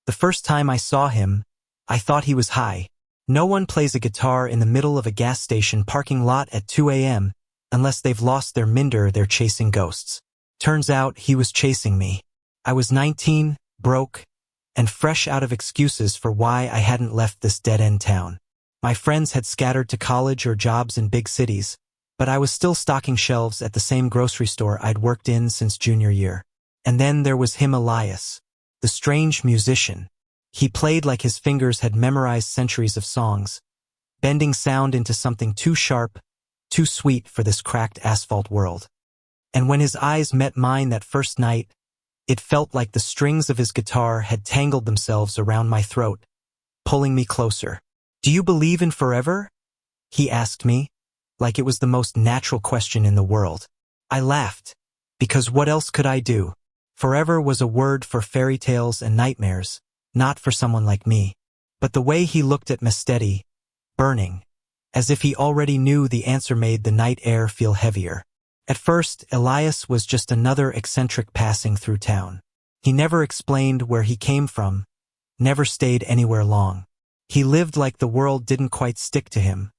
The first time I saw him, I thought he was high. No one plays a guitar in the middle of a gas station parking lot at 2 a.m. unless they've lost their minder. They're chasing ghosts. Turns out he was chasing me. I was 19, broke, and fresh out of excuses for why I hadn't left this dead-end town. My friends had scattered to college or jobs in big cities, but I was still stocking shelves at the same grocery store I'd worked in since junior year. And then there was him, Elias, the strange musician. He played like his fingers had memorized centuries of songs, bending sound into something too sharp, too sweet for this cracked asphalt world. And when his eyes met mine that first night, it felt like the strings of his guitar had tangled themselves around my throat, pulling me closer. "Do you believe in forever?" he asked me, like it was the most natural question in the world. I laughed, because what else could I do? Forever was a word for fairy tales and nightmares, not for someone like me. But the way he looked at me, steady, burning, as if he already knew the answer, made the night air feel heavier. At first, Elias was just another eccentric passing through town. He never explained where he came from, never stayed anywhere long. He lived like the world didn't quite stick to him,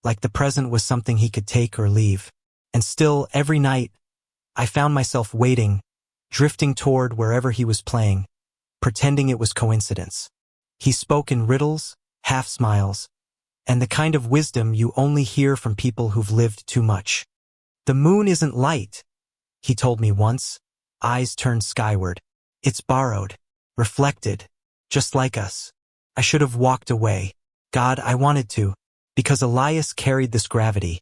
like the present was something he could take or leave. And still, every night, I found myself waiting, drifting toward wherever he was playing, pretending it was coincidence. He spoke in riddles, half smiles, and the kind of wisdom you only hear from people who've lived too much. "The moon isn't light," he told me once, eyes turned skyward. "It's borrowed, reflected, just like us." I should have walked away. God, I wanted to, because Elias carried this gravity,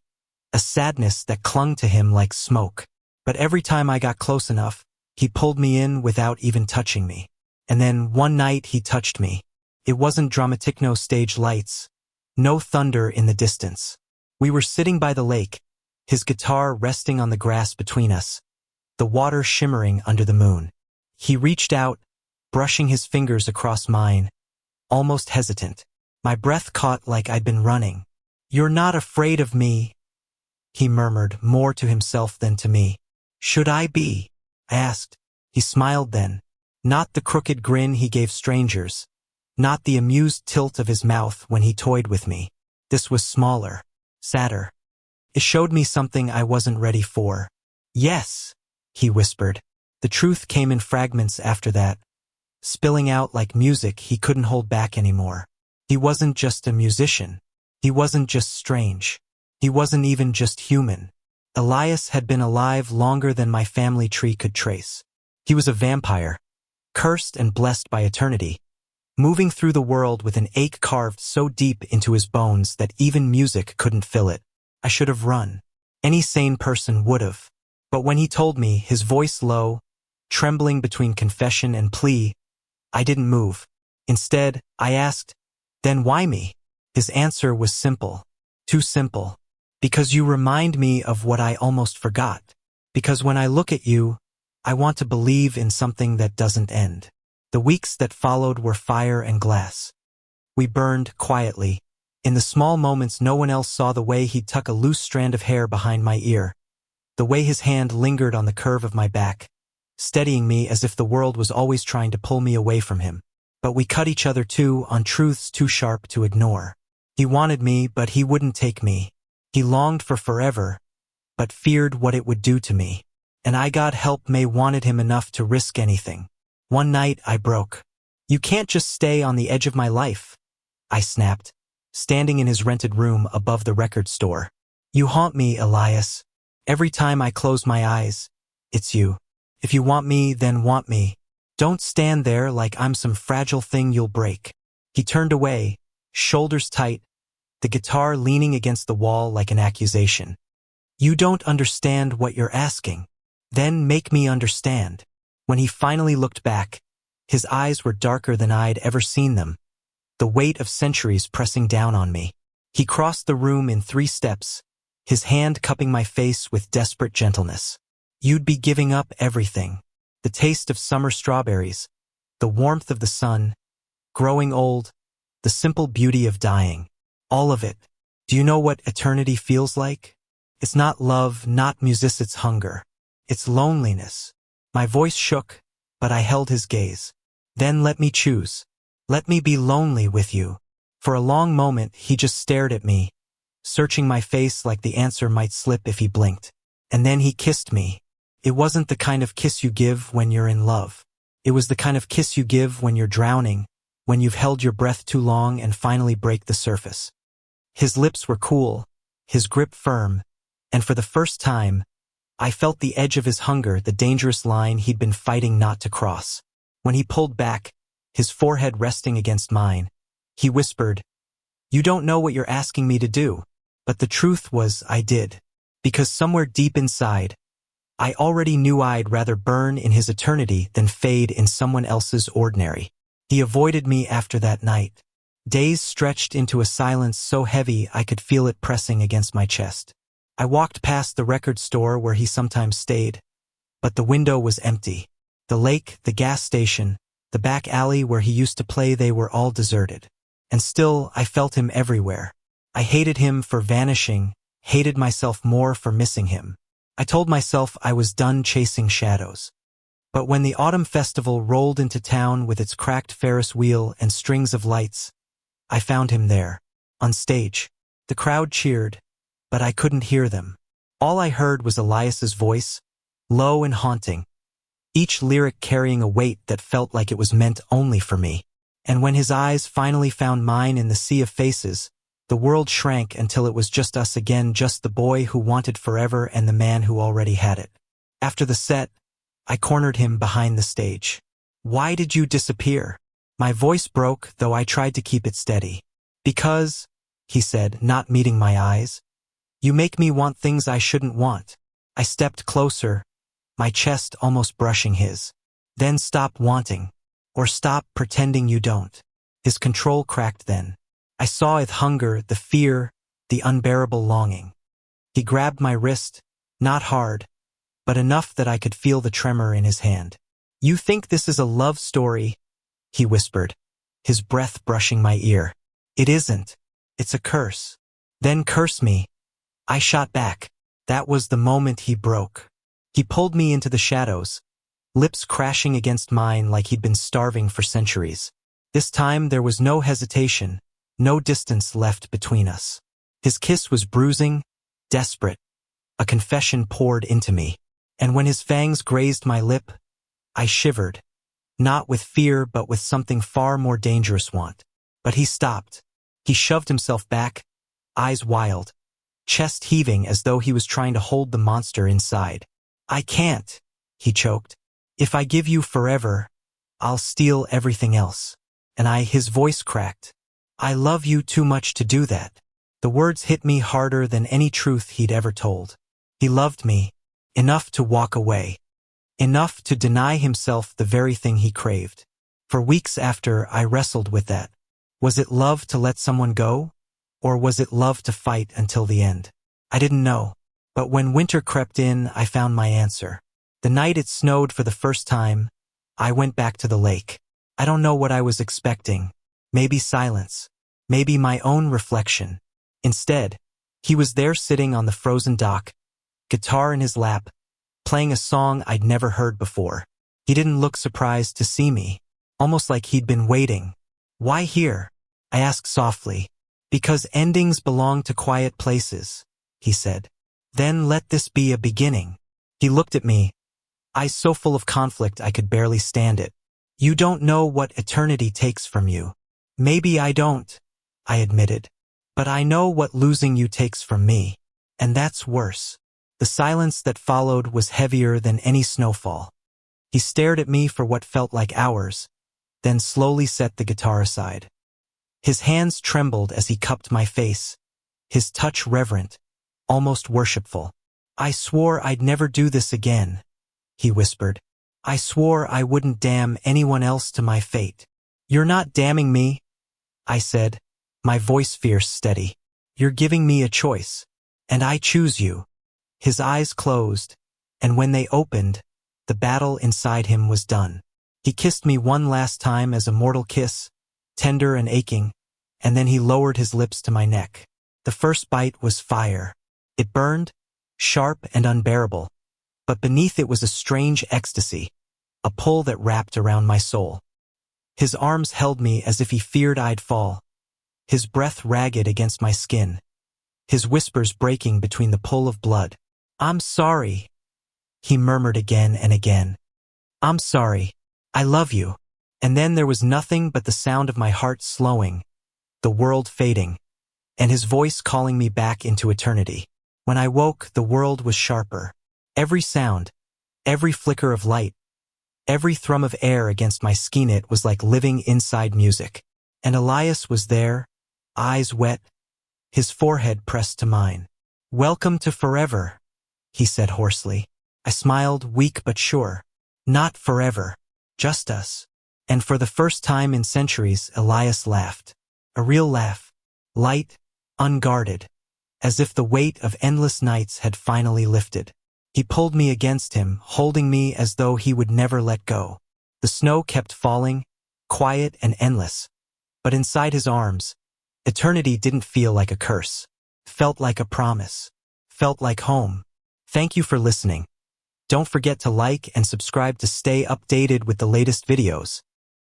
a sadness that clung to him like smoke. But every time I got close enough, he pulled me in without even touching me. And then one night he touched me. It wasn't dramatic, no stage lights, no thunder in the distance. We were sitting by the lake, his guitar resting on the grass between us, the water shimmering under the moon. He reached out, brushing his fingers across mine, almost hesitant. My breath caught like I'd been running. "You're not afraid of me," he murmured, more to himself than to me. "Should I be?" I asked. He smiled then. Not the crooked grin he gave strangers, not the amused tilt of his mouth when he toyed with me. This was smaller, sadder. It showed me something I wasn't ready for. "Yes," he whispered. The truth came in fragments after that, spilling out like music he couldn't hold back anymore. He wasn't just a musician. He wasn't just strange. He wasn't even just human. Elias had been alive longer than my family tree could trace. He was a vampire, cursed and blessed by eternity, moving through the world with an ache carved so deep into his bones that even music couldn't fill it. I should have run. Any sane person would have. But when he told me, his voice low, trembling between confession and plea, I didn't move. Instead, I asked, "Then why me?" His answer was simple. Too simple. "Because you remind me of what I almost forgot. Because when I look at you, I want to believe in something that doesn't end." The weeks that followed were fire and glass. We burned quietly. In the small moments no one else saw, the way he'd tuck a loose strand of hair behind my ear, the way his hand lingered on the curve of my back, steadying me as if the world was always trying to pull me away from him. But we cut each other too, on truths too sharp to ignore. He wanted me, but he wouldn't take me. He longed for forever, but feared what it would do to me. And I, God help me, wanted him enough to risk anything. One night I broke. "You can't just stay on the edge of my life," I snapped, standing in his rented room above the record store. "You haunt me, Elias. Every time I close my eyes, it's you. If you want me, then want me. Don't stand there like I'm some fragile thing you'll break." He turned away, shoulders tight, the guitar leaning against the wall like an accusation. "You don't understand what you're asking. Then make me understand." When he finally looked back, his eyes were darker than I'd ever seen them, the weight of centuries pressing down on me. He crossed the room in 3 steps, his hand cupping my face with desperate gentleness. "You'd be giving up everything. The taste of summer strawberries, the warmth of the sun, growing old, the simple beauty of dying. All of it. Do you know what eternity feels like? It's not love, not music, it's hunger. It's loneliness." My voice shook, but I held his gaze. Then let me choose. Let me be lonely with you. For a long moment, he just stared at me, searching my face like the answer might slip if he blinked. And then he kissed me. It wasn't the kind of kiss you give when you're in love. It was the kind of kiss you give when you're drowning, when you've held your breath too long and finally break the surface. His lips were cool, his grip firm, and for the first time, I felt the edge of his hunger, the dangerous line he'd been fighting not to cross. When he pulled back, his forehead resting against mine, he whispered, "You don't know what you're asking me to do." But the truth was I did. Because somewhere deep inside, I already knew I'd rather burn in his eternity than fade in someone else's ordinary. He avoided me after that night. Days stretched into a silence so heavy I could feel it pressing against my chest. I walked past the record store where he sometimes stayed, but the window was empty. The lake, the gas station, the back alley where he used to play, they were all deserted. And still, I felt him everywhere. I hated him for vanishing, hated myself more for missing him. I told myself I was done chasing shadows. But when the autumn festival rolled into town with its cracked Ferris wheel and strings of lights, I found him there, on stage. The crowd cheered, but I couldn't hear them. All I heard was Elias's voice, low and haunting, each lyric carrying a weight that felt like it was meant only for me. And when his eyes finally found mine in the sea of faces, the world shrank until it was just us again, just the boy who wanted forever and the man who already had it. After the set, I cornered him behind the stage. "Why did you disappear?" My voice broke, though I tried to keep it steady. "Because," he said, not meeting my eyes, "you make me want things I shouldn't want." I stepped closer, my chest almost brushing his. "Then stop wanting. Or stop pretending you don't." His control cracked then. I saw it: hunger, the fear, the unbearable longing. He grabbed my wrist, not hard, but enough that I could feel the tremor in his hand. "You think this is a love story?" he whispered, his breath brushing my ear. "It isn't. It's a curse." "Then curse me." I shot back. That was the moment he broke. He pulled me into the shadows, lips crashing against mine like he'd been starving for centuries. This time there was no hesitation, no distance left between us. His kiss was bruising, desperate. A confession poured into me. And when his fangs grazed my lip, I shivered, not with fear but with something far more dangerous: want. But he stopped. He shoved himself back, eyes wild, chest heaving as though he was trying to hold the monster inside. "I can't," he choked. "If I give you forever, I'll steal everything else." And his voice cracked. "I love you too much to do that." The words hit me harder than any truth he'd ever told. He loved me, enough to walk away, enough to deny himself the very thing he craved. For weeks after, I wrestled with that. Was it love to let someone go? Or was it love to fight until the end? I didn't know. But when winter crept in, I found my answer. The night it snowed for the first time, I went back to the lake. I don't know what I was expecting. Maybe silence. Maybe my own reflection. Instead, he was there sitting on the frozen dock, guitar in his lap, playing a song I'd never heard before. He didn't look surprised to see me, almost like he'd been waiting. "Why here?" I asked softly. "Because endings belong to quiet places," he said. "Then let this be a beginning." He looked at me, eyes so full of conflict I could barely stand it. "You don't know what eternity takes from you." "Maybe I don't," I admitted. "But I know what losing you takes from me. And that's worse." The silence that followed was heavier than any snowfall. He stared at me for what felt like hours, then slowly set the guitar aside. His hands trembled as he cupped my face, his touch reverent, almost worshipful. "I swore I'd never do this again," he whispered. "I swore I wouldn't damn anyone else to my fate." "You're not damning me," I said, my voice fierce, steady. "You're giving me a choice, and I choose you." His eyes closed, and when they opened, the battle inside him was done. He kissed me one last time as a mortal kiss, tender and aching, and then he lowered his lips to my neck. The first bite was fire. It burned, sharp and unbearable, but beneath it was a strange ecstasy, a pull that wrapped around my soul. His arms held me as if he feared I'd fall, his breath ragged against my skin, his whispers breaking between the pull of blood. "I'm sorry," he murmured again and again. "I'm sorry. I love you." And then there was nothing but the sound of my heart slowing, the world fading, and his voice calling me back into eternity. When I woke, the world was sharper. Every sound, every flicker of light, every thrum of air against my skin was like living inside music. And Elias was there, eyes wet, his forehead pressed to mine. "Welcome to forever," he said hoarsely. I smiled, weak but sure. "Not forever, just us." And for the first time in centuries, Elias laughed. A real laugh, light, unguarded, as if the weight of endless nights had finally lifted. He pulled me against him, holding me as though he would never let go. The snow kept falling, quiet and endless. But inside his arms, eternity didn't feel like a curse. Felt like a promise. Felt like home. Thank you for listening. Don't forget to like and subscribe to stay updated with the latest videos.